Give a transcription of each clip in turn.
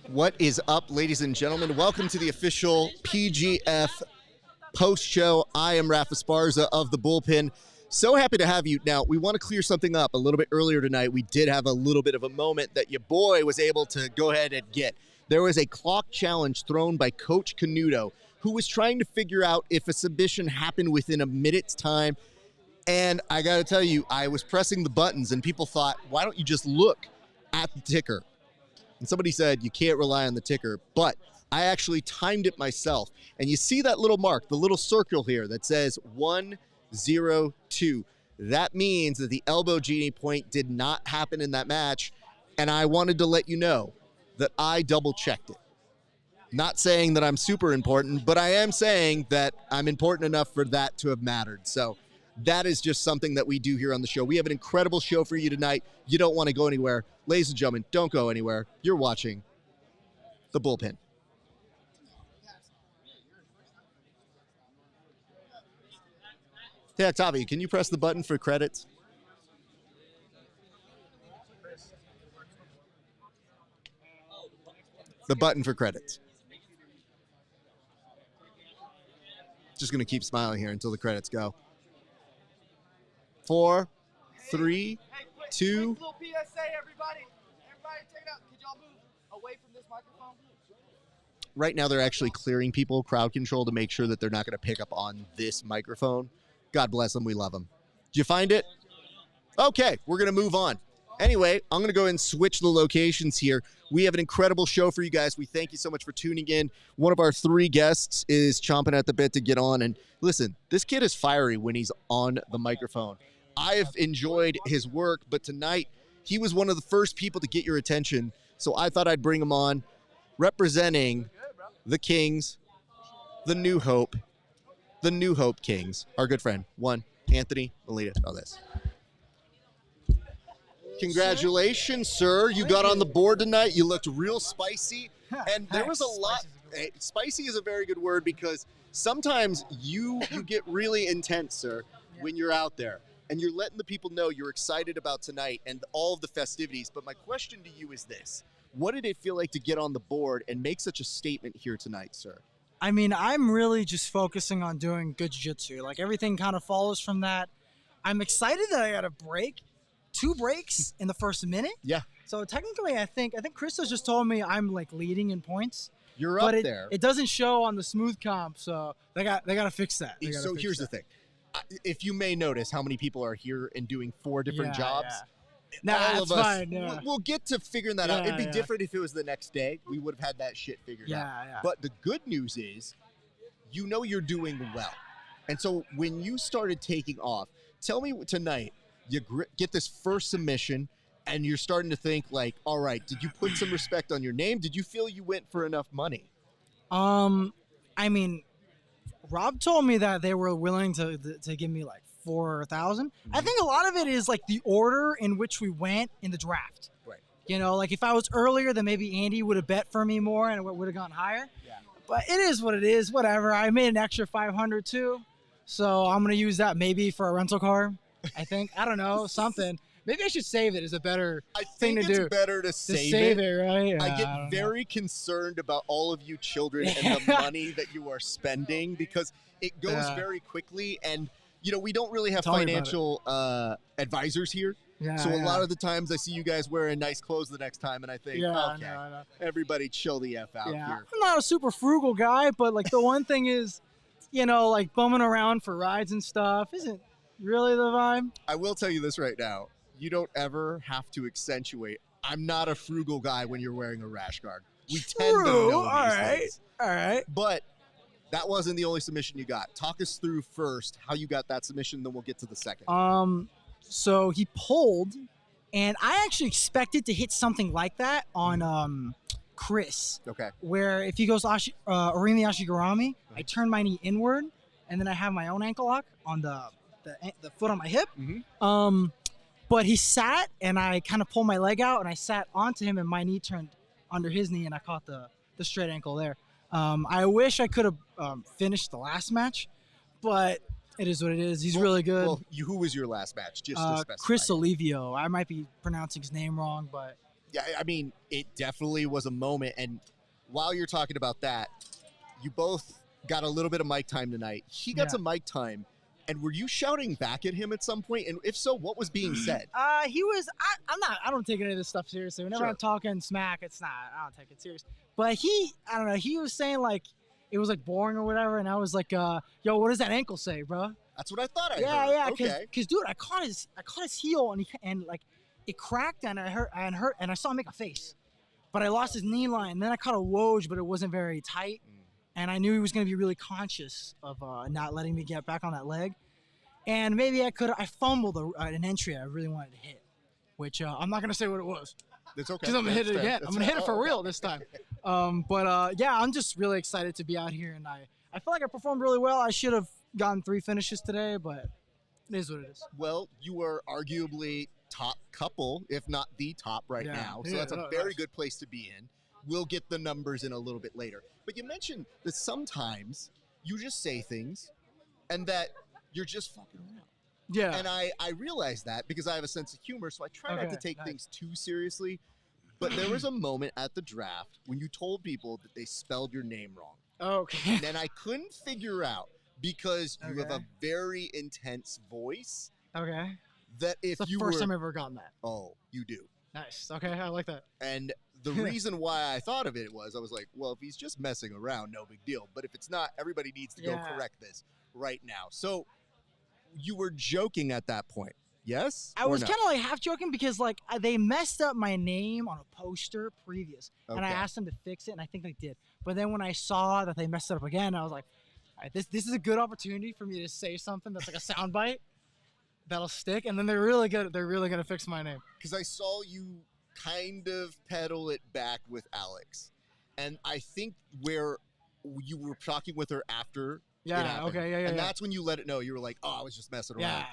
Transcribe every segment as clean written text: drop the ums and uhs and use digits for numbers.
What is up, ladies and gentlemen? Welcome to the official PGF post-show. I am Raf Esparza of the Bullpen. So happy to have you. Now, we want to clear something up. A little bit earlier tonight, we did have a little bit of a moment that your boy was able to go ahead and get. There was a clock challenge thrown by Coach Canuto, who was trying to figure out if a submission happened within a minute's time. And I got to tell you, I was pressing the buttons, and people thought, why don't you just look at the ticker? And somebody said, you can't rely on the ticker, but I actually timed it myself. And you see that little mark, the little circle here that says 1-0-2. That means that the elbow genie point did not happen in that match. And I wanted to let you know that I double-checked it. Not saying that I'm super important, but I am saying that I'm important enough for that to have mattered. So that is just something that we do here on the show. We have an incredible show for you tonight. You don't want to go anywhere. Ladies and gentlemen, don't go anywhere. You're watching the Bullpen. Hey, Octavio, can you press the button for credits? The button for credits. Just going to keep smiling here until the credits go. 4, 3, 2. Little PSA, everybody take it out. Could y'all move away from this microphone? Right now, they're actually clearing people, crowd control, to make sure that they're not going to pick up on this microphone. God bless them. We love them. Did you find it? Okay, we're going to move on. Anyway, I'm going to go ahead and switch the locations here. We have an incredible show for you guys. We thank you so much for tuning in. One of our 3 guests is chomping at the bit to get on. And listen, this kid is fiery when he's on the microphone. I've enjoyed his work, but tonight he was one of the first people to get your attention. So I thought I'd bring him on, representing the Kings, the New Hope Kings. Our good friend, Anthony Melita Valdez. Congratulations, sir. You got on the board tonight. You looked real spicy. And there was a lot. Spicy is a very good word, because sometimes you get really intense, sir, when you're out there. And you're letting the people know you're excited about tonight and all of the festivities. But my question to you is this. What did it feel like to get on the board and make such a statement here tonight, sir? I mean, I'm really just focusing on doing good jiu-jitsu. Like, everything kind of follows from that. I'm excited that I got a break. 2 breaks in the first minute. Yeah. So technically, I think Christos just told me I'm like leading in points. You're up there. It doesn't show on the smooth comp, so they got to fix that. So here's the thing. If you may notice how many people are here and doing 4 different jobs. Yeah. Nah, that's fine. Yeah. We'll get to figuring that out. It'd be different if it was the next day. We would have had that shit figured out. Yeah. But the good news is, you're doing well. And so when you started taking off, tell me tonight, you get this first submission, and you're starting to think like, all right, did you put some respect on your name? Did you feel you went for enough money? I mean, Rob told me that they were willing to give me like 4,000. I think a lot of it is like the order in which we went in the draft. Right. You know, like if I was earlier, then maybe Andy would have bet for me more and it would have gone higher. Yeah. But it is what it is. Whatever. I made an extra 500 too, so I'm gonna use that maybe for a rental car. I think. I don't know, something. Maybe I should save it. Is a better thing to do. I think it's better to save it, right? Yeah, I get very concerned about all of you children and the money that you are spending, because it goes very quickly, and we don't really have financial advisors here. Yeah, so a lot of the times I see you guys wearing nice clothes the next time, and I think, okay, I know. Everybody chill the F out here. I'm not a super frugal guy, but like the one thing is, like bumming around for rides and stuff isn't really the vibe. I will tell you this right now. You don't ever have to accentuate, I'm not a frugal guy, when you're wearing a rash guard. We tend to know these things. All right. But that wasn't the only submission you got. Talk us through first how you got that submission, then we'll get to the second. So he pulled, and I actually expected to hit something like that on Chris. Okay. Where if he goes Arimi Ashigarami, I turn my knee inward, and then I have my own ankle lock on the foot on my hip. Mm-hmm. But he sat, and I kind of pulled my leg out, and I sat onto him, and my knee turned under his knee, and I caught the straight ankle there. I wish I could have finished the last match, but it is what it is. He's really good. Well, who was your last match? Just to specify. Chris Olivio. I might be pronouncing his name wrong, but Yeah, I mean, it definitely was a moment. And while you're talking about that, you both got a little bit of mic time tonight. He got some mic time. And were you shouting back at him at some point? And if so, what was being said? He was. I don't take any of this stuff seriously. Whenever I'm talking smack, it's not. I don't take it serious. But I don't know. He was saying like it was like boring or whatever, and I was like, "Yo, what does that ankle say, bro?" That's what I thought. I heard. Yeah. Okay. Because dude, I caught his heel, and like it cracked, and and I saw him make a face, but I lost his knee line. And then I caught a woj, but it wasn't very tight, and I knew he was going to be really conscious of not letting me get back on that leg. And maybe I fumbled an entry I really wanted to hit, which I'm not going to say what it was. It's okay. Because I'm going to hit it again. I'm going to hit it for real this time. Yeah, I'm just really excited to be out here. And I feel like I performed really well. I should have gotten 3 finishes today, but it is what it is. Well, you are arguably top couple, if not the top right now. So that's a very good place to be in. We'll get the numbers in a little bit later. But you mentioned that sometimes you just say things and that you're just fucking around. Yeah. And I realize that because I have a sense of humor, so I try not to take things too seriously. But there was a moment at the draft when you told people that they spelled your name wrong. Okay. And I couldn't figure out, because you have a very intense voice. Okay. That if it's the you first time I've ever gotten that. Oh, you do. Nice. Okay, I like that. And the reason why I thought of it was I was like, well, if he's just messing around, no big deal. But if it's not, everybody needs to go correct this right now. So you were joking at that point, yes? I was kind of like half joking because like they messed up my name on a poster previous, and I asked them to fix it, and I think they did. But then when I saw that they messed it up again, I was like, all right, this is a good opportunity for me to say something that's like a soundbite that'll stick, and then they're really gonna fix my name. Because I saw you kind of pedal it back with Alex, and I think where you were talking with her after. And that's when you let it know. You were like, oh, I was just messing around. Yeah.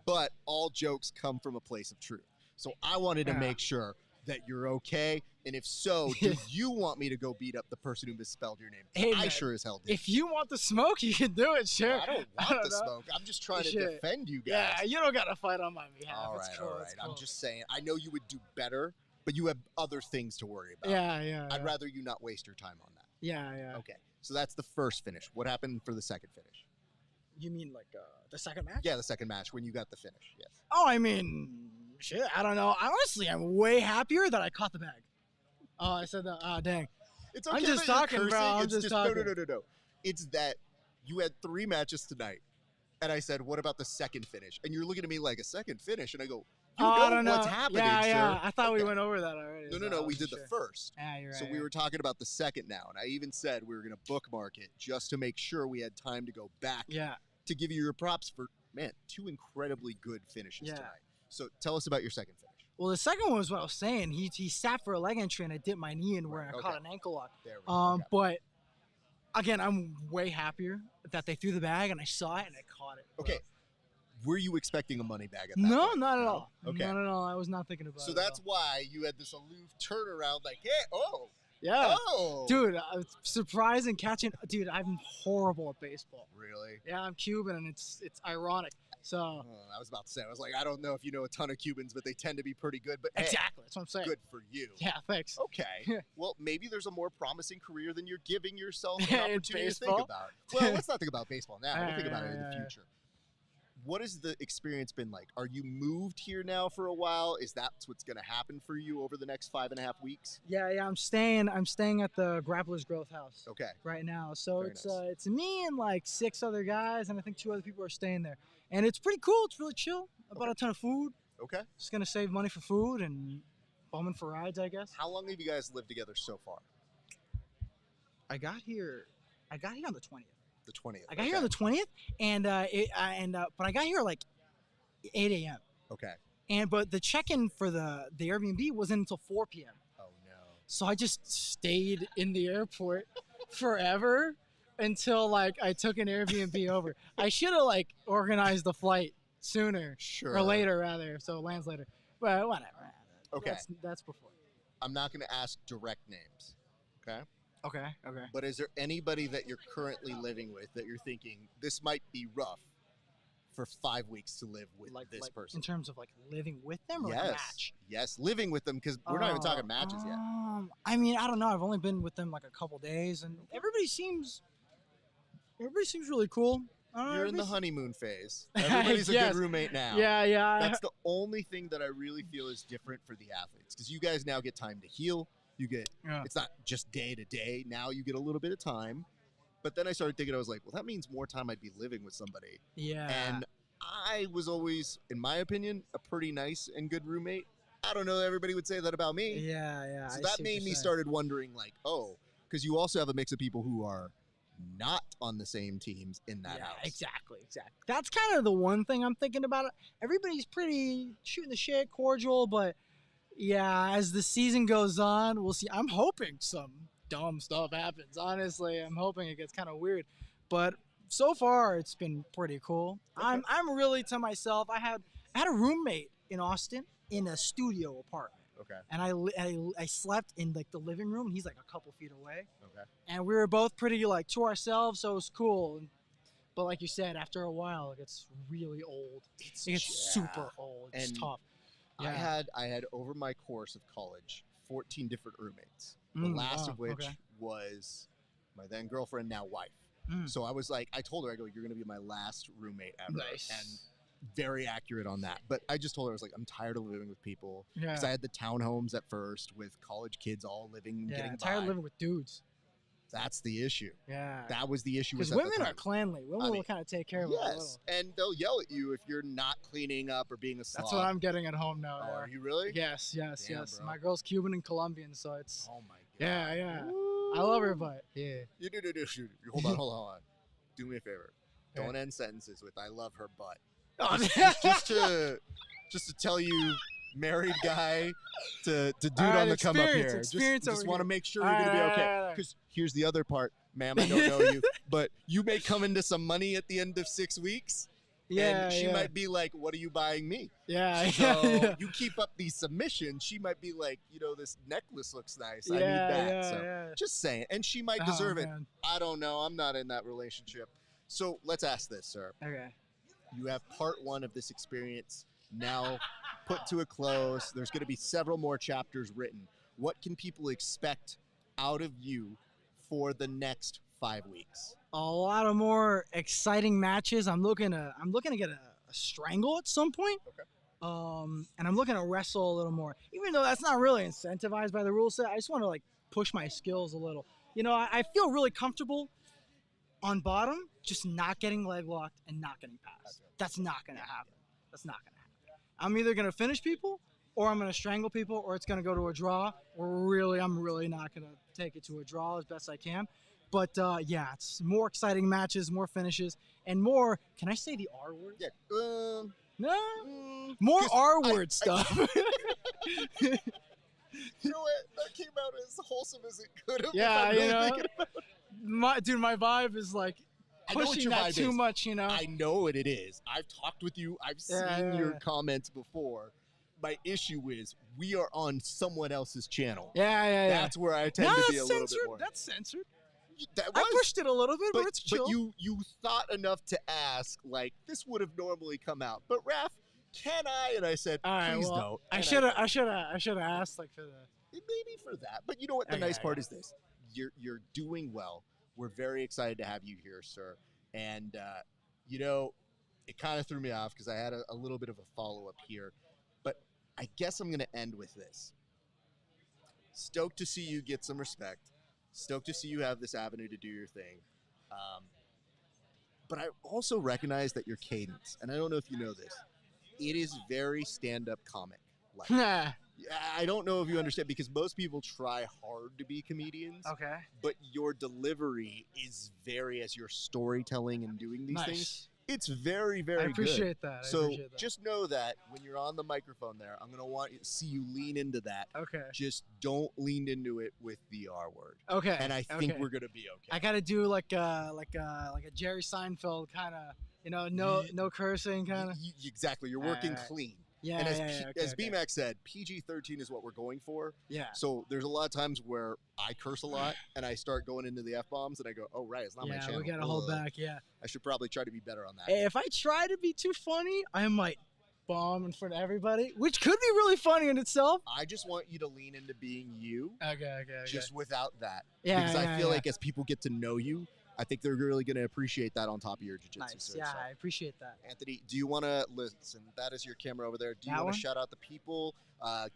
But all jokes come from a place of truth. So I wanted to make sure that you're okay. And if so, do you want me to go beat up the person who misspelled your name? Hey, I sure as hell did. If you want the smoke, you can do it, sure. Well, I don't want the smoke. I'm just trying to defend you guys. Yeah, you don't got to fight on my behalf. All right. Cool. I'm just saying, I know you would do better, but you have other things to worry about. Yeah. I'd rather you not waste your time on that. Yeah. Okay. So that's the first finish. What happened for the second finish? You mean like the second match? Yeah, the second match when you got the finish. Yes. Oh, I mean, shit. I don't know. Honestly, I'm way happier that I caught the bag. Oh, I said that. Oh, dang. It's okay. I'm just talking, bro. I'm it's just talking. No. It's that you had 3 matches tonight, and I said, "What about the second finish?" And you're looking at me like a second finish, and I go, "You know I don't know what's happening, yeah. sir." I thought we went over that already. No. We did the first. Yeah, you're right. So we were talking about the second now, and I even said we were going to bookmark it just to make sure we had time to go back. Yeah. To give you your props for 2 incredibly good finishes tonight. So tell us about your second finish. Well, the second one was what I was saying. He sat for a leg entry, and I dipped my knee in where I caught an ankle lock. There we go. But again, I'm way happier that they threw the bag and I saw it and I caught it. Okay. Were you expecting a money bag at that No, point? not at all. Okay. Not at all. I was not thinking about it. So that's why you had this aloof turnaround, like, hey, yeah. Oh. Dude, surprising catching. Dude, I'm horrible at baseball. Really? Yeah, I'm Cuban, and it's ironic. So I was about to say, I was like, I don't know if you know a ton of Cubans, but they tend to be pretty good. But exactly, that's what I'm saying. Good for you. Yeah, thanks. Okay. Well, maybe there's a more promising career than you're giving yourself an opportunity to think baseball? about. Well, let's not think about baseball now. We'll think about it in the future. What has the experience been like? Are you moved here now for a while? Is that what's going to happen for you over the next 5.5 weeks? Yeah. I'm staying at the Grappler's Growth House. Okay. Right now, so Very it's me and like 6 other guys, and I think 2 other people are staying there, and it's pretty cool. It's really chill. I bought a ton of food. Okay. Just gonna save money for food and bumming for rides, I guess. How long have you guys lived together so far? I got here on the 20th. The 20th. I got here on the 20th, and but I got here like 8 a.m. Okay. But the check-in for the Airbnb wasn't until 4 p.m. Oh no. So I just stayed in the airport forever until like I took an Airbnb over. I should have like organized the flight sooner or later rather, so it lands later. But whatever. Okay. That's before. I'm not going to ask direct names. Okay. Okay. But is there anybody that you're currently living with that you're thinking this might be rough for 5 weeks to live with this person. In terms of like living with them or yes. like a match? Yes, living with them, because we're not even talking matches yet. I mean, I don't know. I've only been with them like a couple days, and everybody seems really cool. You're in the honeymoon phase. Everybody's a good roommate now. Yeah. That's the only thing that I really feel is different for the athletes, because you guys now get time to heal. You get it's not just day to day. Now you get a little bit of time. But then I started thinking, I was like, well, that means more time I'd be living with somebody. Yeah. And I was always, in my opinion, a pretty nice and good roommate. I don't know that everybody would say that about me. Yeah. So that made me started wondering, like, because you also have a mix of people who are not on the same teams in that house. Exactly. That's kind of the one thing I'm thinking about. Everybody's pretty shooting the shit, cordial, but yeah, as the season goes on, we'll see. I'm hoping some dumb stuff happens. Honestly, I'm hoping it gets kind of weird, but so far it's been pretty cool. Okay. I'm really to myself. I had a roommate in Austin in a studio apartment. Okay. And I slept in like the living room, and he's like a couple feet away. Okay. And we were both pretty like to ourselves, so it was cool. But like you said, after a while, it gets really old. It gets super old. It's tough. Yeah. I had over my course of college 14 different roommates. The last of which was my then girlfriend, now wife. So I was like, I told her, I go, you're going to be my last roommate ever. Nice. And very accurate on that. But I just told her, I was like, I'm tired of living with people. Because I had the townhomes at first with college kids all living, getting by. Tired of living with dudes. That's the issue. Yeah. That was the issue. Because women are cleanly. Women will kind of take care of it a little. And they'll yell at you if you're not cleaning up or being a slob. That's what I'm getting at home now. Oh, are you really? Yes. Damn, bro. My girl's Cuban and Colombian, so it's... Oh, my God. Yeah. Woo. I love her, but... Yeah. You do. Hold on. Do me a favor. Don't end sentences with, I love her butt. Just to tell you, married guy to dude on the come up here. Just want to make sure you're gonna be okay. Because here's the other part, ma'am. I don't know you, but you may come into some money at the end of 6 weeks. And she might be like, "What are you buying me?" So you keep up the submission. She might be like, this necklace looks nice. I need that. Just saying. And she might deserve it. I don't know. I'm not in that relationship. So let's ask this, sir. Okay. You have part 1 of this experience now put to a close. There's going to be several more chapters written. What can people expect out of you for the next 5 weeks? A lot of more exciting matches. I'm looking to get a strangle at some point. Okay. And I'm looking to wrestle a little more. Even though that's not really incentivized by the rule set, I just want to like push my skills a little. I feel really comfortable on bottom, just not getting leg locked and not getting passed. That's not going to happen. I'm either going to finish people, or I'm going to strangle people, or it's going to go to a draw. I'm really not going to take it to a draw as best I can. But it's more exciting matches, more finishes, and more. Can I say the R word? Yeah. No. More R word stuff. You know what? That came out as wholesome as it could have. Yeah, my vibe is like pushing that too much. I know what it is. I've talked with you. I've seen your comments before. My issue is we are on someone else's channel. Yeah. That's where I tend to be a little bit more. That's censored. I pushed it a little bit, but it's chill. But you thought enough to ask, like, this would have normally come out. But Raf, can I? And I said, please don't. I should have asked like for the. Maybe for that. But you know what? The nice part is this: you're doing well. We're very excited to have you here, sir. And it kind of threw me off because I had a little bit of a follow up here. But I guess I'm going to end with this. Stoked to see you get some respect. Stoked to see you have this avenue to do your thing. But I also recognize that your cadence, and I don't know if you know this, it is very stand-up comic-like. I don't know if you understand, because most people try hard to be comedians. Okay. But your delivery is very, as your storytelling and doing these things, it's very, very good. I appreciate that. So just know that when you're on the microphone there, I'm going to want to see you lean into that. Okay. Just don't lean into it with the R word. Okay. And I think we're going to be okay. I got to do like a Jerry Seinfeld kind of, no cursing kind of. Exactly. You're working clean. Yeah, And as, okay. BMAX said, PG-13 is what we're going for. Yeah. So there's a lot of times where I curse a lot and I start going into the F-bombs and I go, oh, right, it's not my channel. Yeah, we got to hold back, yeah. I should probably try to be better on that. Hey, if I try to be too funny, I might bomb in front of everybody, which could be really funny in itself. I just want you to lean into being you. Okay. Just without that. Yeah, because I feel like as people get to know you, I think they're really going to appreciate that on top of your jiu-jitsu. Nice. Yeah, I appreciate that. Anthony, do you want to listen? That is your camera over there. Do you That want one? to shout out the people,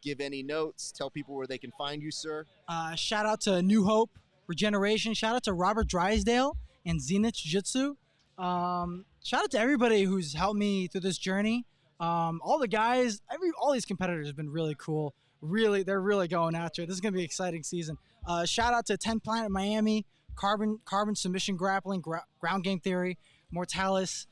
give any notes, tell people where they can find you, sir? Shout out to New Hope Regeneration. Shout out to Robert Drysdale and Zenith Jiu-Jitsu. Shout out to everybody who's helped me through this journey. All the guys, all these competitors have been really cool. They're really going after it. This is going to be an exciting season. Shout out to 10 Planet Miami, Carbon Submission Grappling, Ground Game Theory, Mortalis,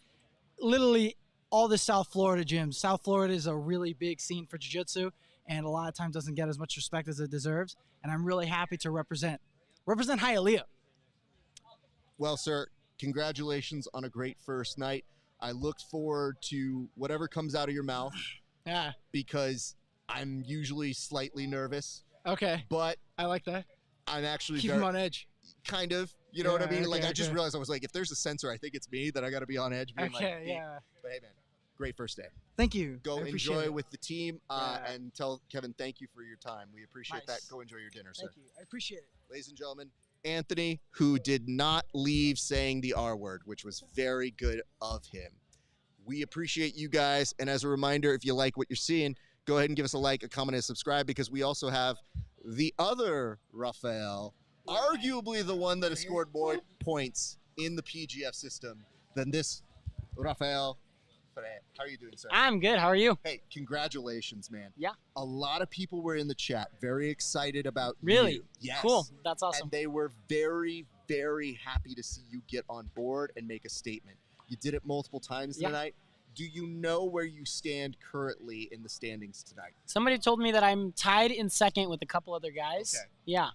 literally all the South Florida gyms. South Florida is a really big scene for jiu-jitsu and a lot of times doesn't get as much respect as it deserves. And I'm really happy to represent Hialeah. Well, sir, congratulations on a great first night. I look forward to whatever comes out of your mouth. Yeah. Because I'm usually slightly nervous. Okay. But I like that. I'm actually Keep him on edge. Kind of. You know what I mean? Okay, I just realized I was like, if there's a sensor, I think it's me that I got to be on edge. Being Okay, yeah. But hey, man, great first day. Thank you. Go enjoy with the team and tell Kevin thank you for your time. We appreciate that. Go enjoy your dinner, sir. Thank you. I appreciate it. Ladies and gentlemen, Anthony, who did not leave saying the R word, which was very good of him. We appreciate you guys. And as a reminder, if you like what you're seeing, go ahead and give us a like, a comment, and subscribe because we also have the other Rafael, arguably the one that has scored more points in the PGF system than this Rafael. How are you doing, sir? I'm good. How are you? Hey, congratulations, man. Yeah. A lot of people were in the chat very excited about Really? you. Yes. Cool. That's awesome. And they were very, very happy to see you get on board and make a statement. You did it multiple times tonight. Do you know where you stand currently in the standings tonight? Somebody told me that I'm tied in second with a couple other guys. Okay. Yeah.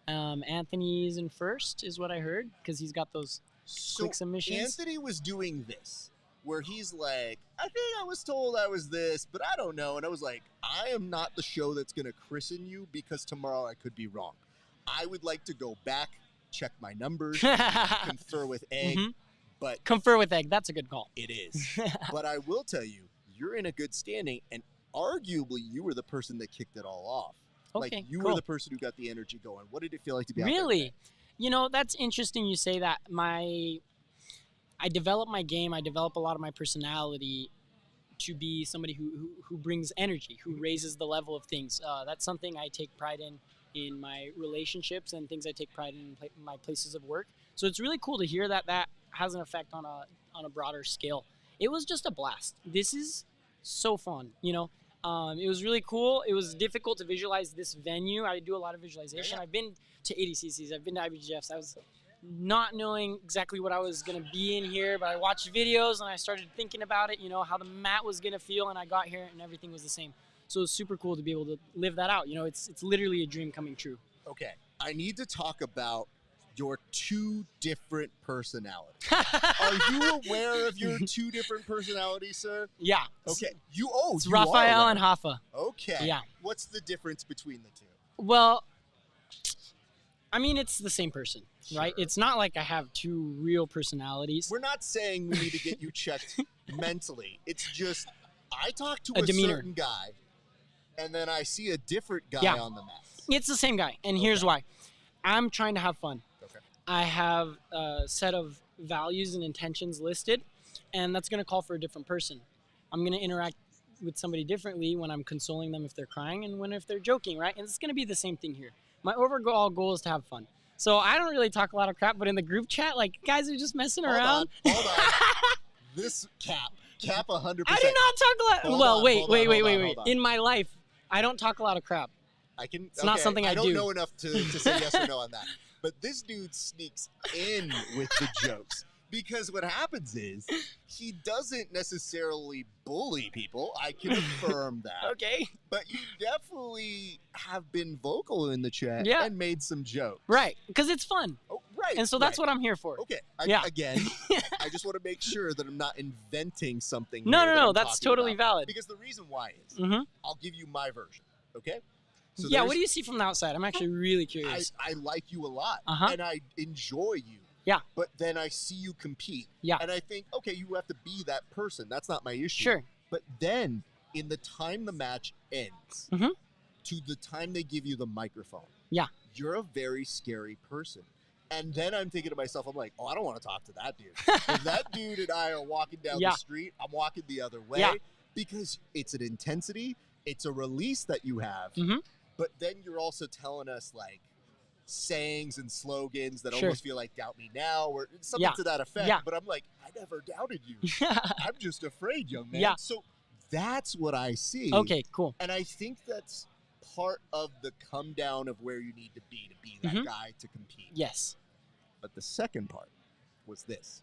Anthony's in first is what I heard because he's got those quick submissions. Anthony was doing this where he's like, I think I was told I was this, but I don't know. And I was like, I am not the show that's going to christen you because tomorrow I could be wrong. I would like to go back, check my numbers, confer with Egg. But confer with Egg. That's a good call. It is. But I will tell you, you're in a good standing, and arguably you were the person that kicked it all off. Okay, like you cool. were the person who got the energy going. What did it feel like to be out there Really? today? You know, that's interesting you say that. I develop my game. I develop a lot of my personality to be somebody who brings energy, who raises the level of things. That's something I take pride in my relationships and things I take pride in my places of work. So it's really cool to hear that has an effect on a broader scale. It was just a blast. This is so fun, you know. It was really cool. It was difficult to visualize this venue. I do a lot of visualization. I've been to ADCCs. I've been to IBGFs. I was not knowing exactly what I was going to be in here, but I watched videos and I started thinking about it, you know, how the mat was going to feel, and I got here and everything was the same. So it was super cool to be able to live that out. You know, it's literally a dream coming true. Okay. I need to talk about your two different personalities. Are you aware of your two different personalities, sir? Yeah. Okay. It's Rafael and Hafa. Okay. Yeah. What's the difference between the two? Well, I mean, it's the same person, right? It's not like I have two real personalities. We're not saying we need to get you checked mentally. It's just I talk to a demeanor. certain guy, and then I see a different guy on the mat. It's the same guy, and here's why. I'm trying to have fun. Okay. I have a set of values and intentions listed, and that's going to call for a different person. I'm going to interact with somebody differently when I'm consoling them if they're crying and if they're joking, right? And it's going to be the same thing here. My overall goal is to have fun. So I don't really talk a lot of crap, but in the group chat, like, guys are just messing around. Hold on. This cap 100%. I do not talk a lot. Wait. In my life, I don't talk a lot of crap. It's not something I do. I don't know enough to say yes or no on that. But this dude sneaks in with the jokes. Because what happens is he doesn't necessarily bully people. I can affirm that. Okay. But you definitely have been vocal in the chat and made some jokes. Right. Because it's fun. Oh, right. And so that's what I'm here for. Okay. I just want to make sure that I'm not inventing something. No, here no, that no. I'm That's talking totally about. valid. Because the reason why is, Mm-hmm. I'll give you my version, okay? So Yeah, what do you see from the outside? I'm actually really I, curious. I like you a lot, Uh-huh. and I enjoy you. Yeah. But then I see you compete. Yeah. And I think, okay, you have to be that person. That's not my issue. Sure. But then, in the time the match ends, Mhm. to the time they give you the microphone, Yeah. you're a very scary person. And then I'm thinking to myself, I'm like, oh, I don't want to talk to that dude. If that dude and I are walking down Yeah. the street, I'm walking the other way. Yeah. Because it's an intensity, it's a release that you have. Mhm. But then you're also telling us, like, sayings and slogans that Sure. almost feel like doubt me now or something Yeah. to that effect. Yeah. But I'm like, I never doubted you. Yeah. I'm just afraid, young man. Yeah. So that's what I see. Okay, cool. And I think that's part of the come down of where you need to be that Mhm. guy to compete. Yes. But the second part was this.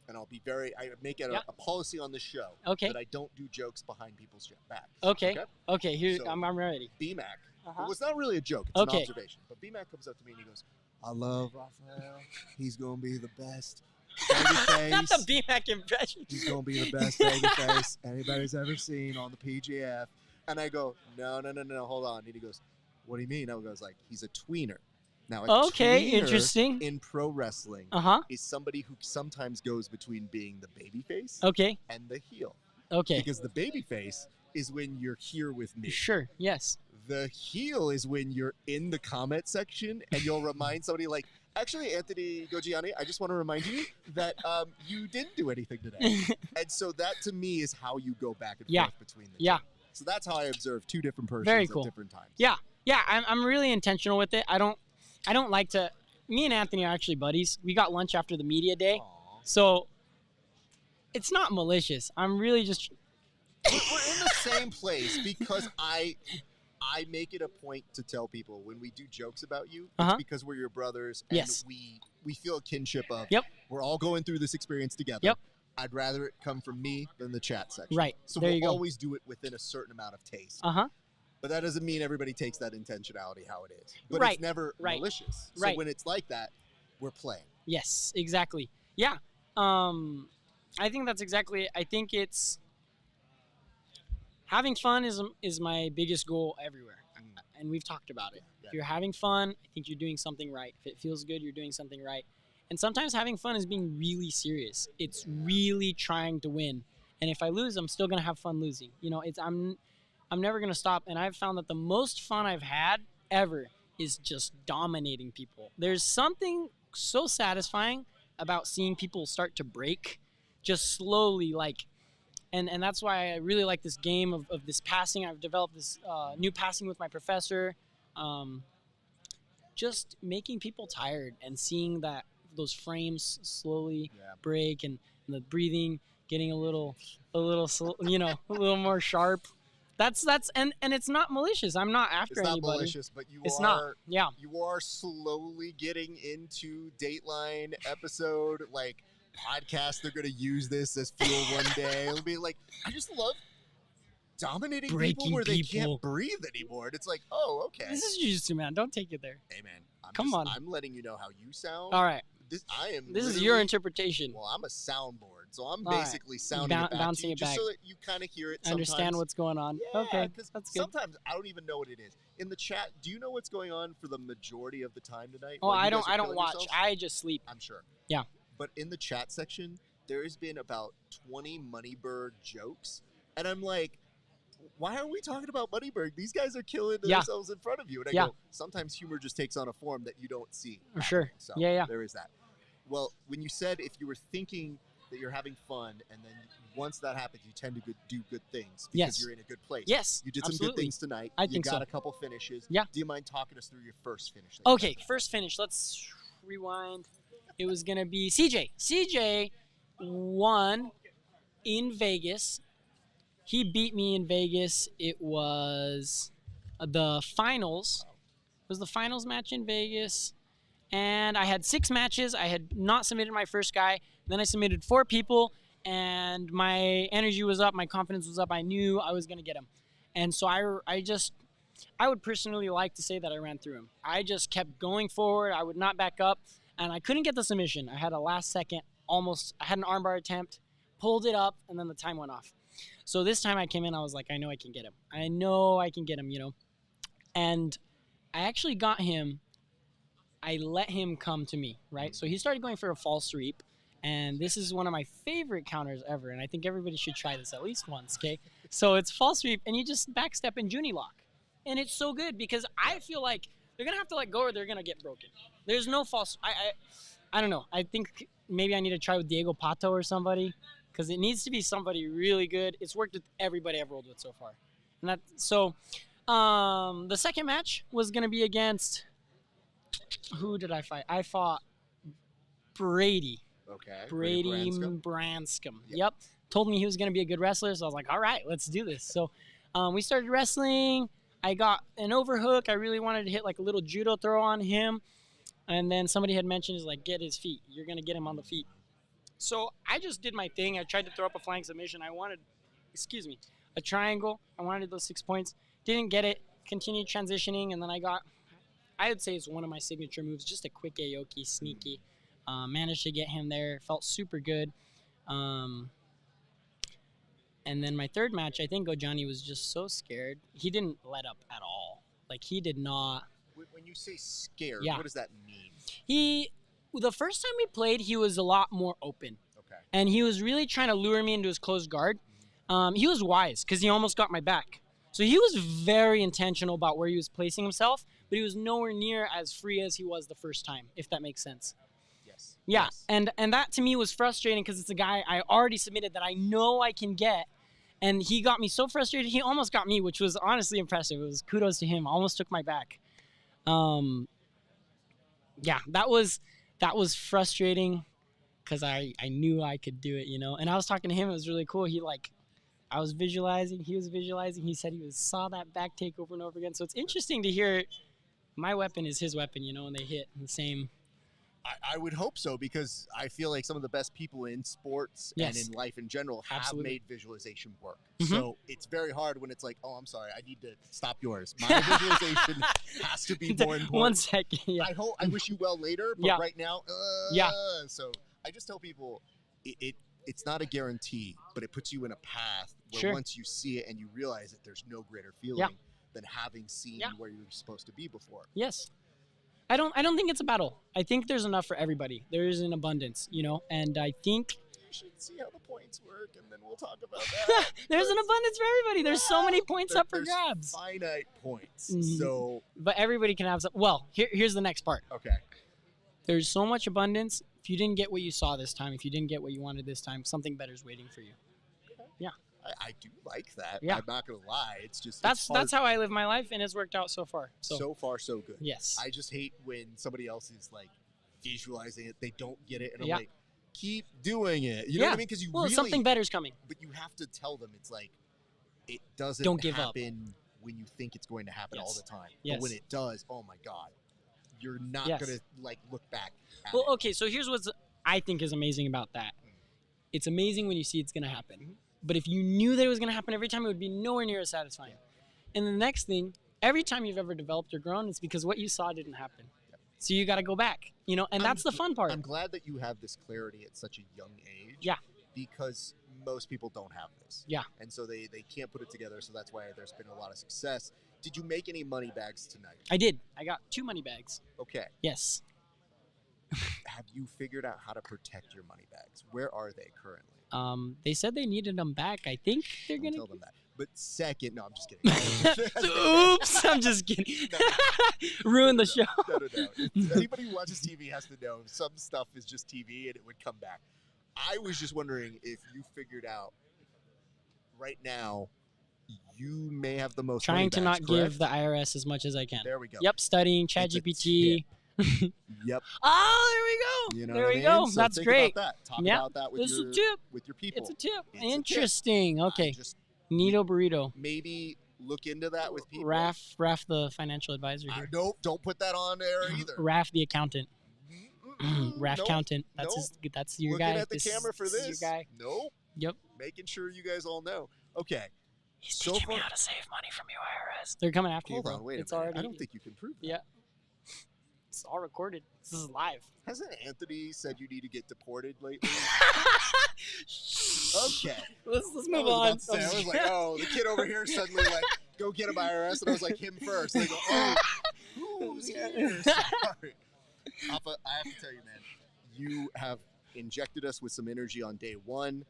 And I'll be I make it Yeah. a policy on the show Okay. that I don't do jokes behind people's backs. Okay. Okay, here So- I'm ready. B-Mac. Uh-huh. It was not really a joke. It's Okay. an observation. But B-Mac comes up to me and he goes, I love Raphael. He's going to be the best babyface. Not the BMAC impression. He's going to be the best babyface anybody's ever seen on the PGF. And I go, no, hold on. And he goes, what do you mean? I was like, he's a tweener. Now, a Okay, tweener interesting. in pro wrestling Uh-huh. is somebody who sometimes goes between being the babyface Okay. and the heel. Okay. Because the babyface is when you're here with me. Sure. Yes. The heel is when you're in the comment section and you'll remind somebody like, actually, Anthony Gogiani, I just want to remind you that you didn't do anything today. And so that to me is how you go back and Yeah. forth between the Yeah. two. So that's how I observe two different persons Very cool. at different times. Yeah. Yeah, I'm really intentional with it. I don't like to. Me and Anthony are actually buddies. We got lunch after the media day, Aw. so it's not malicious. I'm really just. We're in the same place because I make it a point to tell people when we do jokes about you, Uh-huh. it's because we're your brothers and Yes. we feel a kinship of Yep. we're all going through this experience together. Yep. I'd rather it come from me than the chat section. Right. So There we'll you go. always do it within a certain amount of taste. Uh-huh. But that doesn't mean everybody takes that intentionality how it is. But Right. it's never Right. malicious. So Right. when it's like that, we're playing. Yes, exactly. Yeah. I think that's exactly it. I think it's having fun is my biggest goal everywhere. And we've talked about it. Yeah. If you're having fun, I think you're doing something right. If it feels good, you're doing something right. And sometimes having fun is being really serious. It's really trying to win. And if I lose, I'm still gonna have fun losing. You know, I'm never gonna stop. And I've found that the most fun I've had ever is just dominating people. There's something so satisfying about seeing people start to break, just slowly, like. And that's why I really like this game of this passing. I've developed this new passing with my professor. Just making people tired and seeing that those frames slowly Yeah. break and the breathing getting a little a little more sharp. That's and it's not malicious. I'm not after It's not anybody. malicious, but you It's are not. Yeah. you are slowly getting into Dateline episode like podcast. They're gonna use this as fuel one day. It'll be like, I just love dominating people Breaking where they people. can't breathe anymore. And it's like, oh, okay. This is jiu-jitsu, man. Don't take it there. Hey man, Come on. I'm letting you know how you sound. All right. This This is your literally- interpretation. Well, I'm a soundboard, so I'm All right. basically sounding it back to bouncing you it just back. so that you kind of hear it. Understand sometimes. what's going on. Yeah, Okay. 'cause That's good. Sometimes I don't even know what it is. In the chat, do you know what's going on for the majority of the time tonight? Oh, while you I guys don't are I don't killing watch. yourselves? I just sleep. I'm sure. Yeah. But in the chat section, there has been about 20 Moneybird jokes, and I'm like, why are we talking about Moneybird? These guys are killing Yeah. themselves in front of you. And I Yeah. go, sometimes humor just takes on a form that you don't see. For sure. happening. So Yeah, yeah. there is that. Well, when you said if you were thinking that you're having fun, and then once that happens, you tend to do good things because Yes. you're in a good place. Yes. You did some absolutely. good things tonight. I you think got so. a couple finishes. Yeah. Do you mind talking us through your first finish? that you Okay, had? first finish. Let's rewind. It was gonna be CJ. CJ won in Vegas. He beat me in Vegas. It was the finals. It was the finals match in Vegas. And I had 6 matches. I had not submitted my first guy. Then I submitted 4 people, and my energy was up. My confidence was up. I knew I was going to get him. And so I would personally like to say that I ran through him. I just kept going forward. I would not back up, and I couldn't get the submission. I had a last second I had an armbar attempt, pulled it up, and then the time went off. So this time I came in, I was like, I know I can get him. I know I can get him, you know. And I actually got him. I let him come to me, right? So he started going for a false sweep. And this is one of my favorite counters ever. And I think everybody should try this at least once, okay? So it's false sweep, and you just backstep and Junie lock. And it's so good because I feel like they're going to have to let go or they're going to get broken. There's no false. I don't know. I think maybe I need to try with Diego Pato or somebody because it needs to be somebody really good. It's worked with everybody I've rolled with so far. And the second match was going to be against, who did I fight? I fought Brady. Okay. Brady Branscombe. Yep. Told me he was going to be a good wrestler, so I was like, all right, let's do this. So we started wrestling. I got an overhook. I really wanted to hit like a little judo throw on him. And then somebody had mentioned, is like, get his feet. You're going to get him on the feet. So I just did my thing. I tried to throw up a flying submission. I wanted, a triangle. I wanted those 6 points. Didn't get it. Continued transitioning. And then I would say it's one of my signature moves, just a quick Aoki, sneaky. Managed to get him there. Felt super good. And then my third match, I think Ojani was just so scared. He didn't let up at all. Like, he did not. When you say scared, Yeah. what does that mean? The first time we played, he was a lot more open. Okay. And he was really trying to lure me into his closed guard. He was wise because he almost got my back. So he was very intentional about where he was placing himself, but he was nowhere near as free as he was the first time, if that makes sense. Yeah, yes. And that to me was frustrating because it's a guy I already submitted that I know I can get, and he got me so frustrated. He almost got me, which was honestly impressive. It was kudos to him. Almost took my back. Yeah, that was frustrating because I knew I could do it, you know. And I was talking to him. It was really cool. I was visualizing. He was visualizing. He said saw that back take over and over again. So it's interesting to hear my weapon is his weapon, you know, and they hit the same. I would hope so because I feel like some of the best people in sports and in life in general have made visualization work. Mm-hmm. So it's very hard when it's like, oh, I'm sorry, I need to stop yours. My visualization has to be more important. 1 second. Yeah. I wish you well later, but right now, So I just tell people it's not a guarantee, but it puts you in a path where once you see it and you realize that there's no greater feeling than having seen where you were supposed to be before. Yes. I don't think it's a battle. I think there's enough for everybody. There is an abundance, you know, and I think you should see how the points work, and then we'll talk about that. There's an abundance for everybody. There's so many points up for grabs. Finite points. Mm-hmm. So, but everybody can have some. Well, here's the next part. Okay. There's so much abundance. If you didn't get what you saw this time, if you didn't get what you wanted this time, something better is waiting for you. Okay. Yeah. I do like that. Yeah. I'm not gonna lie. It's just that's how I live my life, and it's worked out so far. So far, so good. Yes. I just hate when somebody else is like visualizing it, they don't get it, and I'm like, keep doing it. You know what I mean? Because something better's coming. But you have to tell them it's like it doesn't don't give happen up when you think it's going to happen all the time. Yes. But when it does, oh my God, you're not gonna like look back. Well, okay. So here's what I think is amazing about that. It's amazing when you see it's gonna happen. Mm-hmm. But if you knew that it was going to happen every time, it would be nowhere near as satisfying. And the next thing, every time you've ever developed or grown, it's because what you saw didn't happen. So you got to go back, you know, and that's the fun part. I'm glad that you have this clarity at such a young age. Yeah. Because most people don't have this. Yeah. And so they can't put it together. So that's why there's been a lot of success. Did you make any money bags tonight? I did. I got 2 money bags. Okay. Yes. Have you figured out how to protect your money bags? Where are they currently? They said they needed them back. I think they're going to tell them that. But second, no, I'm just kidding. Oops, I'm just kidding. Ruin the show. No. Anybody who watches TV has to know some stuff is just TV and it would come back. I was just wondering if you figured out right now you may have the most trying money to bags, not correct? give the IRS as much as I can. There we go. Yep, studying ChatGPT. Yep. Oh, there we go. You know there what we I mean? go. So That's think great. About that. Talk about that with your people. It's a tip. Interesting. Okay. Neato burrito. Maybe look into that with people. Raf, the financial advisor here. Nope, don't put that on there either. Raf, the accountant. Raf accountant. That's your Looking guy. Looking at the camera for this. Is your guy. Nope. Yep. Making sure you guys all know. Okay. He's teaching me how to save money from you, IRS. They're coming after you. Hold on, wait a minute. I don't think you can prove that. Yeah. It's all recorded. This is live. Hasn't Anthony said you need to get deported lately? Okay. Let's I move was on. about to say, I was like, oh, the kid over here suddenly like, go get him IRS, and I was like, him first. And they go, oh, who's here? Sorry. Alpha, I have to tell you, man, you have injected us with some energy on day one.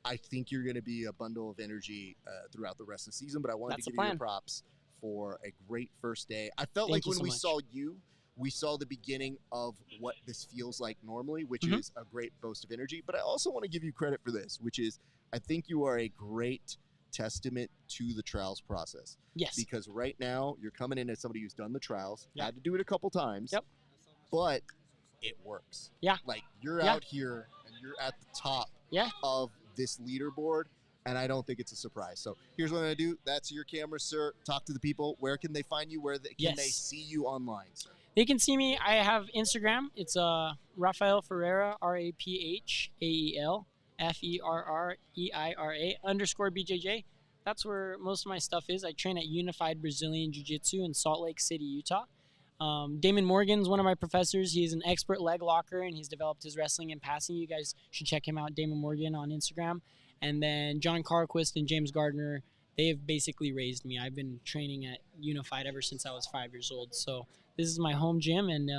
I think you're going to be a bundle of energy throughout the rest of the season, but I wanted That's to the give you plan. props for a great first day. I felt Thank like you when so we much. saw you, we saw the beginning of what this feels like normally, which Mhm. is a great boast of energy. But I also want to give you credit for this, which is I think you are a great testament to the trials process. Yes. Because right now you're coming in as somebody who's done the trials, Yep. had to do it a couple times, Yep. but it works. Yeah. Like you're Yeah. out here and you're at the top Yeah. of this leaderboard, and I don't think it's a surprise. So here's what I'm going to do. That's your camera, sir. Talk to the people. Where can they find you? Where can they Yes. see you online, sir? They can see me. I have Instagram. It's Rafael Ferreira, RAPHAEL FERREIRA _BJJ. That's where most of my stuff is. I train at Unified Brazilian Jiu-Jitsu in Salt Lake City, Utah. Damon Morgan's one of my professors. He's an expert leg locker, and he's developed his wrestling and passing. You guys should check him out, Damon Morgan, on Instagram. And then John Carquist and James Gardner, they have basically raised me. I've been training at Unified ever since I was 5 years old. So this is my home gym, and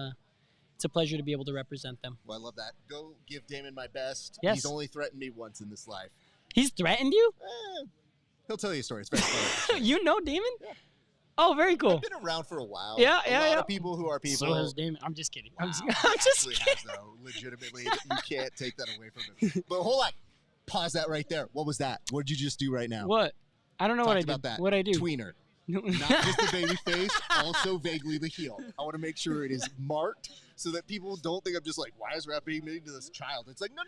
it's a pleasure to be able to represent them. Well, I love that. Go give Damon my best. Yes. He's only threatened me once in this life. He's threatened you? He'll tell you a story. It's very funny. You know Damon? Yeah. Oh, very cool. I've been around for a while. Yeah, a yeah, lot yeah. of people who are people. So has Damon. I'm just kidding. I'm just, Wow, I'm he just actually kidding. has, though. Legitimately, you can't take that away from him. But hold on. Pause that right there. What was that? What did you just do right now? What? I don't know what I Talked did. about that. What I do? Tweener. Not just the baby face, also vaguely the heel. I want to make sure it is marked so that people don't think I'm just like, why is Raf being mean to this child? It's like, no.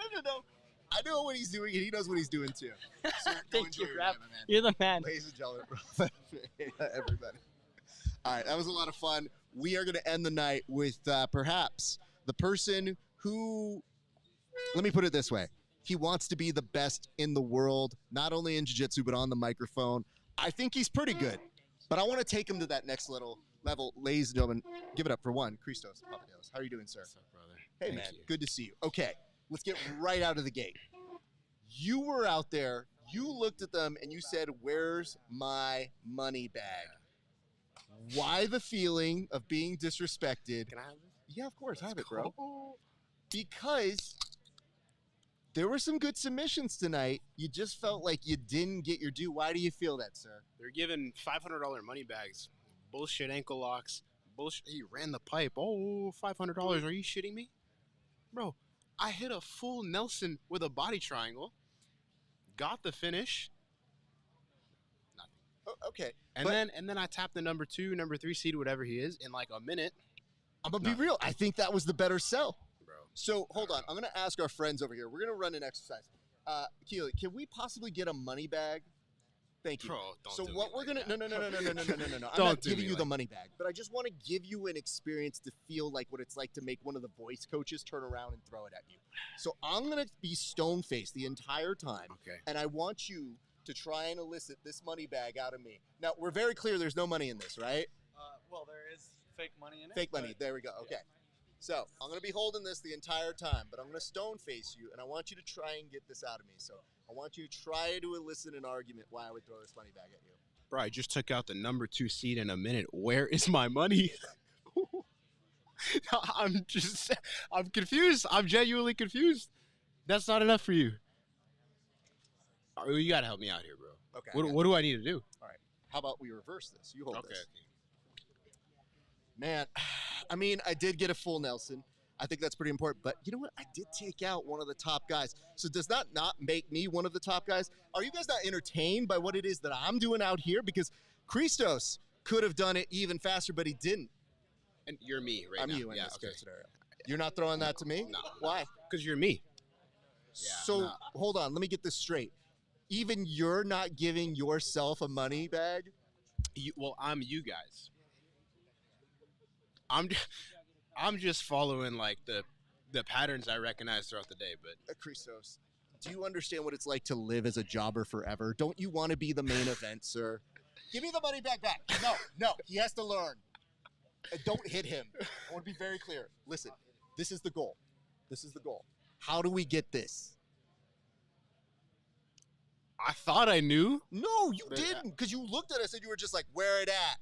I know what he's doing, and he knows what he's doing too. So go Thank enjoy you, your Raf. day, my man. You're the man. Ladies and gentlemen, everybody. All right, that was a lot of fun. We are going to end the night with perhaps the person who, let me put it this way. He wants to be the best in the world, not only in jiu-jitsu, but on the microphone. I think he's pretty good, but I want to take him to that next level. Ladies and gentlemen, give it up for one, Christos Papadopoulos. How are you doing, sir? What's up, brother? Hey, Thank man. you. Good to see you. Okay, let's get right out of the gate. You were out there. You looked at them, and you said, where's my money bag? Why the feeling of being disrespected? Can I have this? Yeah, of course. Let's Have it, bro. go. Because there were some good submissions tonight. You just felt like you didn't get your due. Why do you feel that, sir? They're giving $500 money bags. Bullshit ankle locks. Bullshit. He ran the pipe. Oh, $500. Are you shitting me? Bro, I hit a full Nelson with a body triangle. Got the finish. Oh, okay. And But- then I tapped the number 2, number 3 seed, whatever he is, in like a minute. I'm going to be No. real. I think that was the better sell. Bro. So hold on. I'm going to ask our friends over here. We're going to run an exercise. Keely, can we possibly get a money bag? Thank you. Bro, don't So do what me we're like gonna that. no. I'm Don't not do giving me you the like money bag, but I just want to give you an experience to feel like what it's like to make one of the voice coaches turn around and throw it at you. So I'm gonna be stone faced the entire time, Okay. and I want you to try and elicit this money bag out of me. Now we're very clear. There's no money in this, right? Well, there is fake money in it. Fake money. There we go. Okay. So I'm gonna be holding this the entire time, but I'm gonna stone face you, and I want you to try and get this out of me. So I want you to try to elicit an argument why I would throw this money bag at you. Bro, I just took out the number 2 seed in a minute. Where is my money? I'm confused. I'm genuinely confused. That's not enough for you. You gotta help me out here, bro. Okay. I got What do I need to do? How about we reverse this? You hold Okay. this. Man, I mean, I did get a full Nelson. I think that's pretty important. But you know what? I did take out one of the top guys. So does that not make me one of the top guys? Are you guys not entertained by what it is that I'm doing out here? Because Christos could have done it even faster, but he didn't. And you're me right I'm now. you in yeah, this okay. scenario. You're not throwing that to me? No. Why? Because you're me. Yeah, So no. hold on. Let me get this straight. Even you're not giving yourself a money bag? Well, I'm you guys. I'm just following like the patterns I recognize throughout the day, but Christos, do you understand what it's like to live as a jobber forever? Don't you want to be the main event, sir? Give me the money back. No, he has to learn. And don't hit him. I want to be very clear. Listen, this is the goal. This is the goal. How do we get this? I thought I knew. No, you didn't, because you looked at us and you were just like, where it at?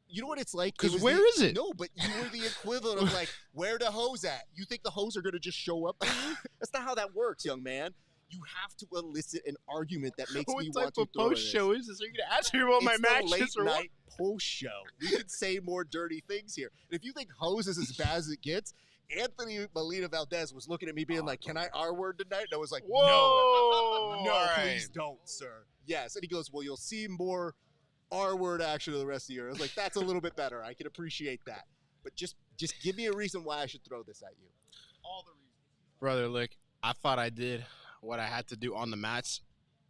You know what it's like? Because where is it? No, but you were the equivalent of like, where the hose at? You think the hose are going to just show up to you? That's not how that works, young man. You have to elicit an argument that makes me want to What type of post show is this? Are you going to ask me about my matches late or what? night post show. We can say more dirty things here. And if you think hose is as bad as it gets, Anthony Molina Valdez was looking at me being like, can I R-word tonight? And I was like, Whoa! no, All please don't, sir. Yes. And he goes, well, you'll see more R-word action of the rest of the year. I was like, that's a little bit better. I can appreciate that. But just give me a reason why I should throw this at you. All the reasons. Brother, look, I thought I did what I had to do on the mats.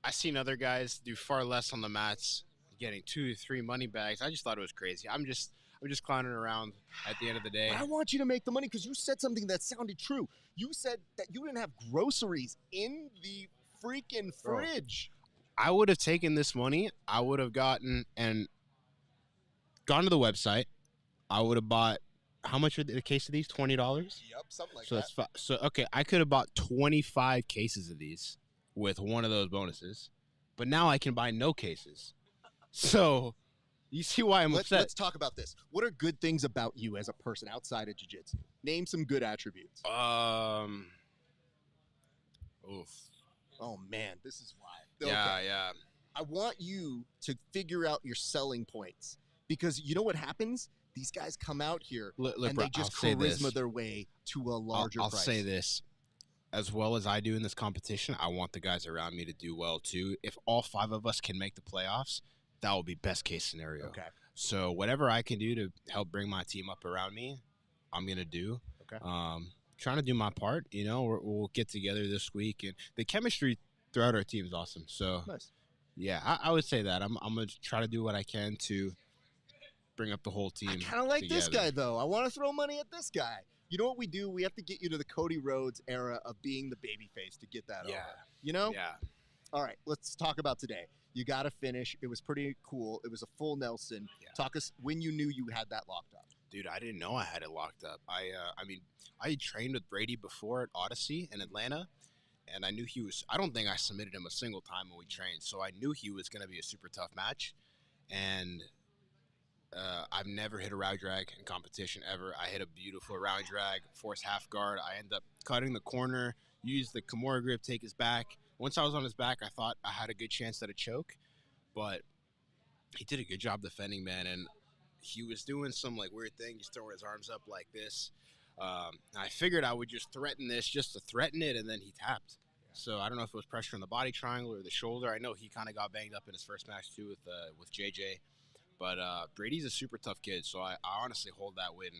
I seen other guys do far less on the mats, getting 2 to 3 money bags. I just thought it was crazy. I'm just clowning around at the end of the day. But I want you to make the money because you said something that sounded true. You said that you didn't have groceries in the freaking fridge. I would have taken this money. I would have gone to the website. I would have bought, how much are the case of these? $20? Yep, something like that. So okay, I could have bought 25 cases of these with one of those bonuses, but now I can buy no cases. So you see why I'm upset. Let's talk about this. What are good things about you as a person outside of jiu-jitsu? Name some good attributes. Oof. Oh, man, this is why. Yeah. I want you to figure out your selling points because you know what happens? These guys come out here Look, and bro, they just charisma their way to a larger I'll price. say this. As well as I do in this competition, I want the guys around me to do well, too. If all 5 of us can make the playoffs, that will be best case scenario. Okay. So whatever I can do to help bring my team up around me, I'm going to do. Okay. Trying to do my part, we'll get together this week. And the chemistry throughout our team is awesome. So, Nice. Yeah, I would say that. I'm going to try to do what I can to bring up the whole team. I kind of like together. this guy, though. I want to throw money at this guy. You know what we do? We have to get you to the Cody Rhodes era of being the babyface to get that over. You know? Yeah. All right, let's talk about today. You got to finish. It was pretty cool. It was a full Nelson. Yeah. Talk us when you knew you had that locked up. Dude, I didn't know I had it locked up. I trained with Brady before at Odyssey in Atlanta, and I knew he was – I don't think I submitted him a single time when we trained, so I knew he was going to be a super tough match. And I've never hit a round drag in competition ever. I hit a beautiful round drag, force half guard. I end up cutting the corner, used the Kimura grip, take his back. Once I was on his back, I thought I had a good chance at a choke, but he did a good job defending, man, and he was doing some like weird thing, just throwing his arms up like this. I figured I would just threaten this just to threaten it, and then he tapped. So I don't know if it was pressure on the body triangle or the shoulder. I know he kind of got banged up in his first match too with JJ. But Brady's a super tough kid, so I honestly hold that win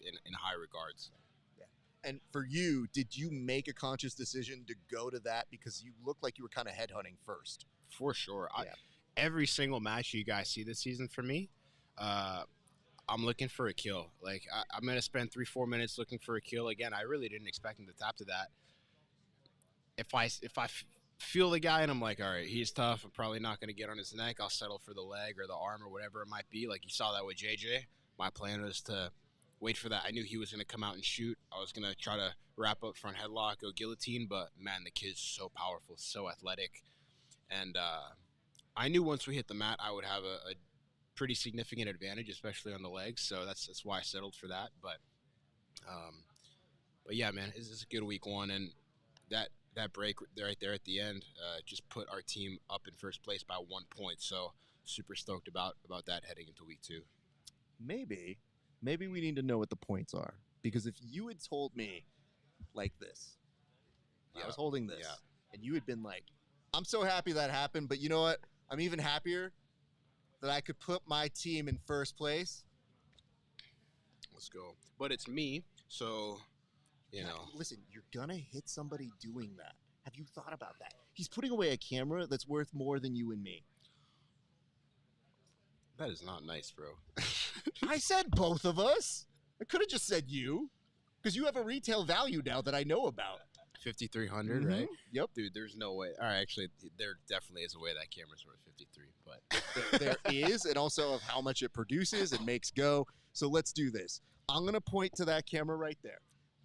in high regards. Yeah. And for you, did you make a conscious decision to go to that because you looked like you were kind of headhunting first? For sure. Yeah. Every single match you guys see this season for me, I'm looking for a kill. Like, I'm going to spend 3-4 minutes looking for a kill. Again, I really didn't expect him to tap to that. If I feel the guy and I'm like, all right, he's tough, I'm probably not going to get on his neck, I'll settle for the leg or the arm or whatever it might be. Like you saw that with JJ. My plan was to wait for that. I knew he was going to come out and shoot. I was going to try to wrap up front headlock, go guillotine, but man, the kid's so powerful, so athletic. And I knew once we hit the mat, I would have a pretty significant advantage, especially on the legs. So that's why I settled for that. But yeah, man, it's a good week 1. And that break right there at the end just put our team up in first place by 1 point. So super stoked about that heading into week 2. Maybe we need to know what the points are. Because if you had told me like this, I was holding this, and you had been like, I'm so happy that happened, but you know what? I'm even happier that I could put my team in first place. Let's go. But it's me, so... Listen, you're going to hit somebody doing that. Have you thought about that? He's putting away a camera that's worth more than you and me. That is not nice, bro. I said both of us. I could have just said you, because you have a retail value now that I know about. 5,300, right? Yep. Dude, there's no way. All right, actually, there definitely is a way that camera's worth 53, but There is, and also of how much it produces and makes go. So let's do this. I'm going to point to that camera right there.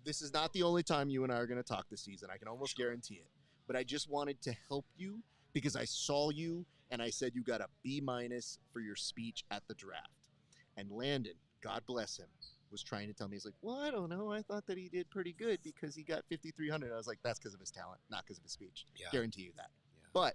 This is not the only time you and I are going to talk this season. I can almost guarantee it. But I just wanted to help you because I saw you and I said you got a B- for your speech at the draft. And Landon, God bless him, was trying to tell me, he's like, well, I don't know. I thought that he did pretty good because he got 5,300. I was like, that's because of his talent, not because of his speech. Yeah. Guarantee you that. Yeah. But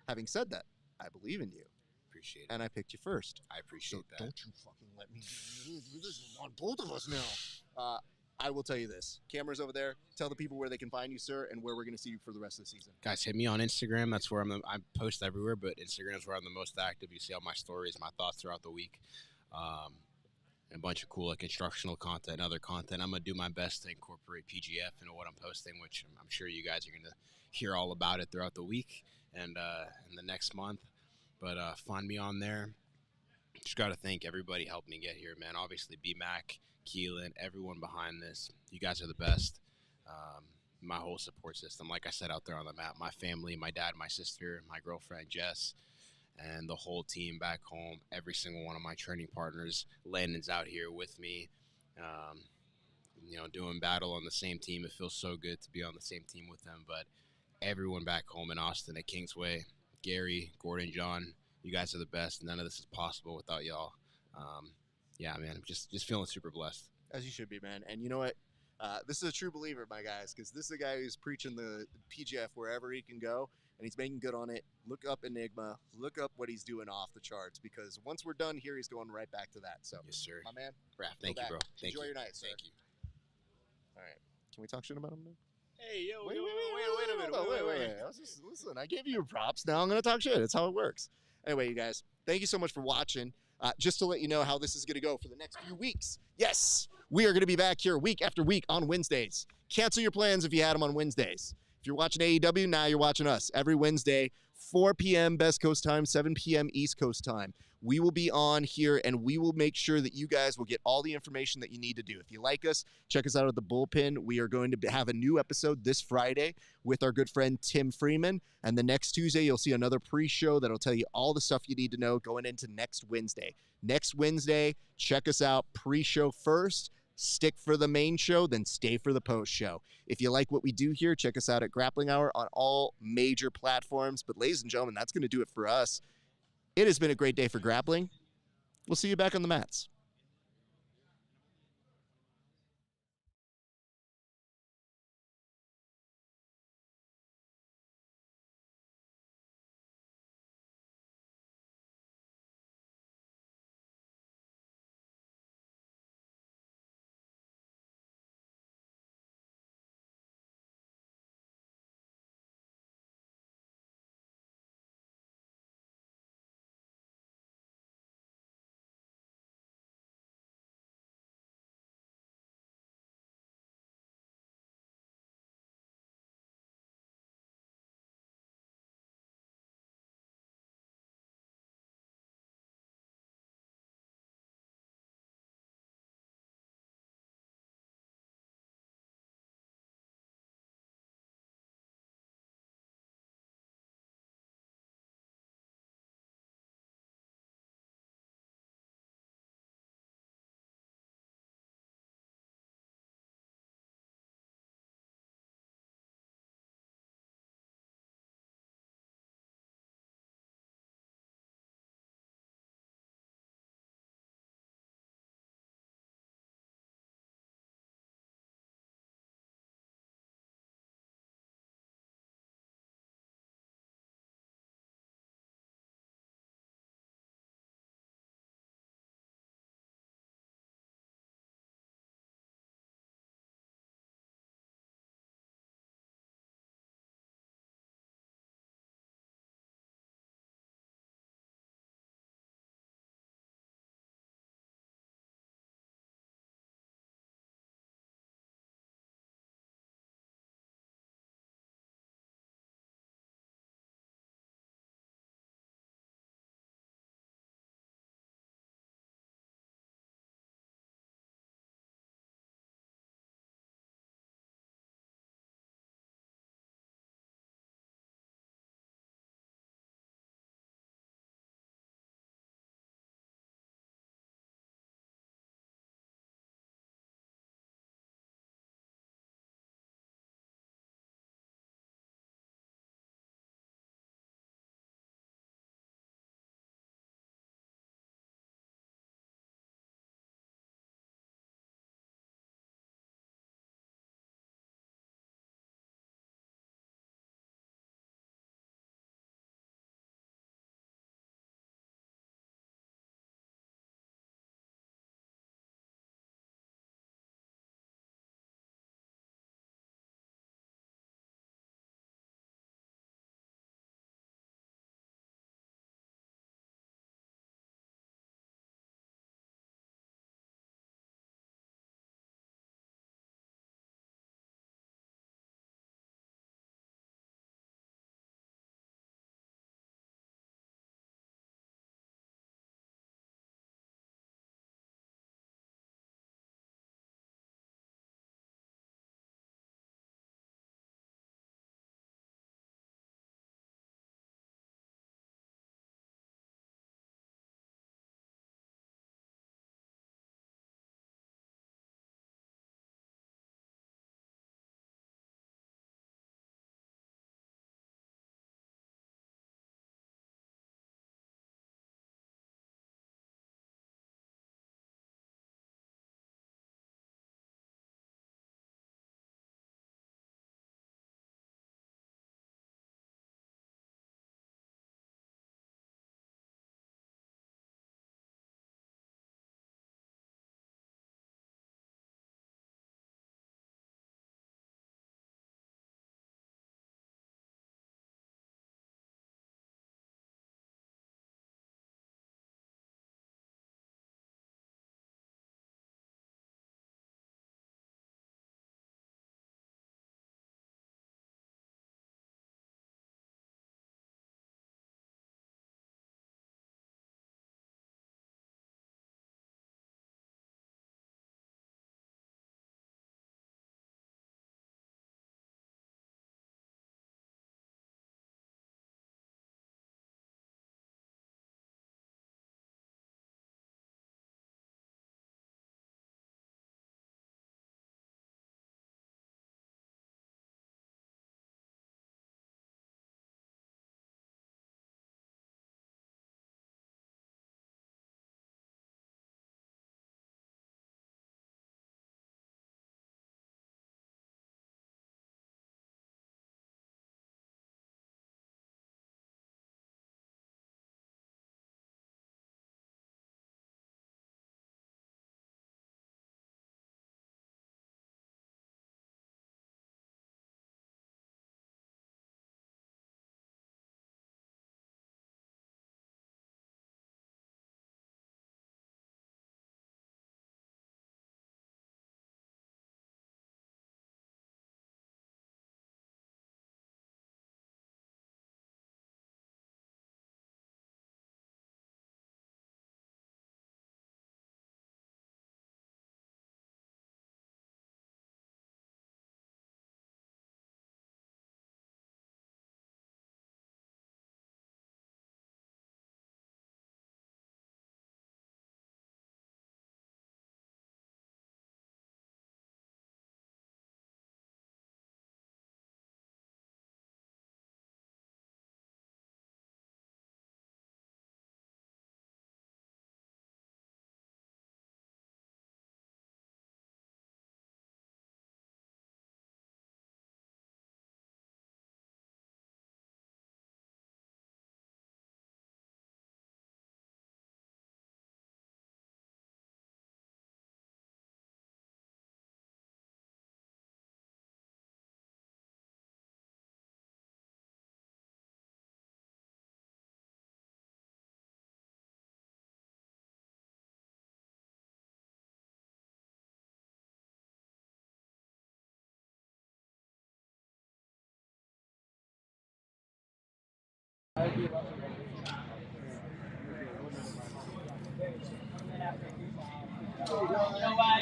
having said that, I believe in you. Appreciate it. And I picked you first. I appreciate that. Don't you fucking let me. This is on both of us now. I will tell you this. Cameras over there. Tell the people where they can find you, sir, and where we're going to see you for the rest of the season. Guys, hit me on Instagram. That's where I post everywhere, but Instagram is where I'm the most active. You see all my stories, my thoughts throughout the week. And a bunch of cool like instructional content and other content. I'm going to do my best to incorporate PGF into what I'm posting, which I'm sure you guys are going to hear all about it throughout the week and in the next month. But find me on there. Just got to thank everybody helping me get here, man. Obviously, B-Mac, Keelan, everyone behind this. You guys are the best. My whole support system, like I said out there on the map, my family, my dad, my sister, my girlfriend, Jess, and the whole team back home, every single one of my training partners. Landon's out here with me, doing battle on the same team. It feels so good to be on the same team with them. But everyone back home in Austin at Kingsway, Gary, Gordon, John, you guys are the best. None of this is possible without y'all. Yeah, man, I'm just feeling super blessed. As you should be, man. And you know what? This is a true believer, my guys, because this is a guy who's preaching the PGF wherever he can go, and he's making good on it. Look up Enigma. Look up what he's doing off the charts, because once we're done here, he's going right back to that. So, Yes, sir. my man, Raf, thank you, bro. Thank Enjoy you. your night, sir. Thank you. All right. Can we talk shit about him now? Hey, yo, Wait a minute. hold on, wait. Listen, I gave you your props. Now I'm going to talk shit. That's how it works. Anyway, you guys, thank you so much for watching. Just to let you know how this is going to go for the next few weeks. Yes, we are going to be back here week after week on Wednesdays. Cancel your plans if you had them on Wednesdays. If you're watching AEW, now you're watching us. Every Wednesday, 4 p.m. Best Coast time, 7 p.m. East Coast time. We will be on here, and we will make sure that you guys will get all the information that you need to do. If you like us, check us out at the Bullpen. We are going to have a new episode this Friday with our good friend Tim Freeman. And the next Tuesday, you'll see another pre-show that'll tell you all the stuff you need to know going into next Wednesday. Next Wednesday, check us out pre-show first. Stick for the main show, then stay for the post show. If you like what we do here, check us out at Grappling Hour on all major platforms. But ladies and gentlemen, that's going to do it for us. It has been a great day for grappling. We'll see you back on the mats.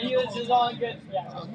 He was just on good. Yeah.